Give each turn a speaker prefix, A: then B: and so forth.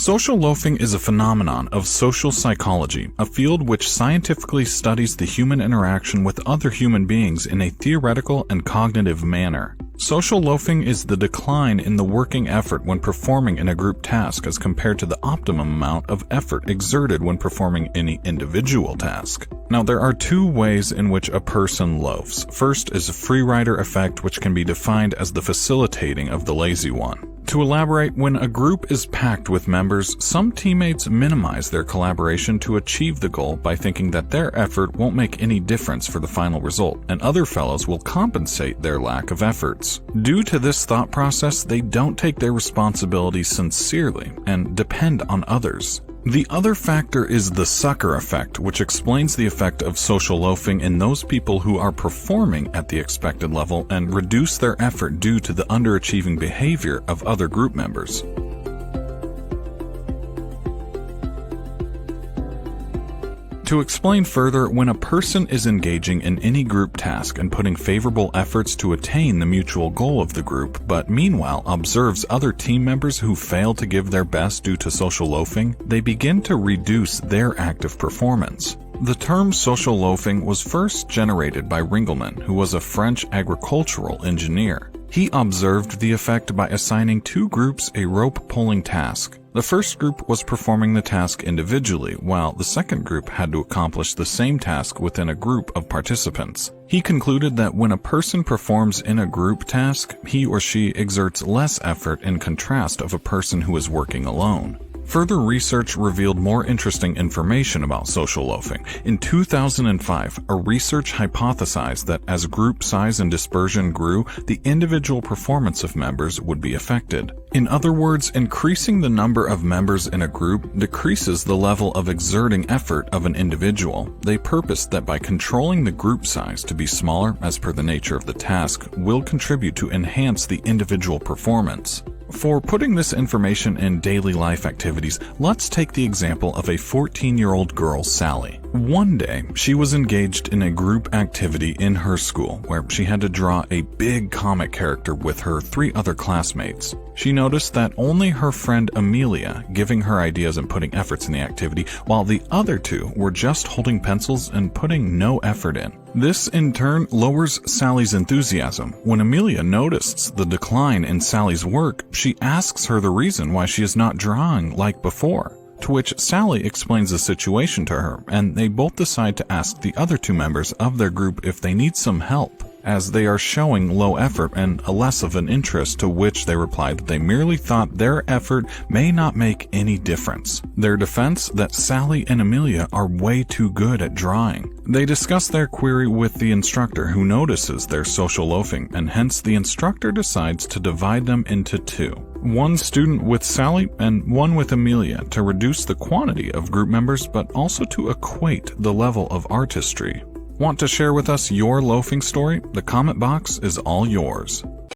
A: Social loafing is a phenomenon of social psychology, a field which scientifically studies the human interaction with other human beings in a theoretical and cognitive manner. Social loafing is the decline in the working effort when performing in a group task as compared to the optimum amount of effort exerted when performing any individual task. Now, there are two ways in which a person loafs. First is a free rider effect, which can be defined as the facilitating of the lazy one. To elaborate, when a group is packed with members, some teammates minimize their collaboration to achieve the goal by thinking that their effort won't make any difference for the final result, and other fellows will compensate their lack of efforts. Due to this thought process, they don't take their responsibilities sincerely and depend on others. The other factor is the sucker effect, which explains the effect of social loafing in those people who are performing at the expected level and reduce their effort due to the underachieving behavior of other group members. To explain further, when a person is engaging in any group task and putting favorable efforts to attain the mutual goal of the group, but meanwhile observes other team members who fail to give their best due to social loafing, they begin to reduce their active performance. The term social loafing was first generated by Ringelmann, who was a French agricultural engineer. He observed the effect by assigning two groups a rope-pulling task. The first group was performing the task individually, while the second group had to accomplish the same task within a group of participants. He concluded that when a person performs in a group task, he or she exerts less effort in contrast of a person who is working alone. Further research revealed more interesting information about social loafing. In 2005, a research hypothesized that as group size and dispersion grew, the individual performance of members would be affected. In other words, increasing the number of members in a group decreases the level of exerting effort of an individual. They purposed that by controlling the group size to be smaller as per the nature of the task will contribute to enhance the individual performance. For putting this information in daily life activities, let's take the example of a 14-year-old girl, Sally. One day, she was engaged in a group activity in her school where she had to draw a big comic character with her 3 other classmates. She noticed that only her friend Amelia giving her ideas and putting efforts in the activity, while the other 2 were just holding pencils and putting no effort in. This, in turn, lowers Sally's enthusiasm. When Amelia notices the decline in Sally's work, she asks her the reason why she is not drawing like before. To which Sally explains the situation to her, and they both decide to ask the other 2 members of their group if they need some help, as they are showing low effort and a less of an interest, to which they replied that they merely thought their effort may not make any difference. Their defense that Sally and Amelia are way too good at drawing. They discuss their query with the instructor, who notices their social loafing, and hence the instructor decides to divide them into 2. One student with Sally and one with Amelia, to reduce the quantity of group members but also to equate the level of artistry. Want to share with us your loafing story? The comment box is all yours.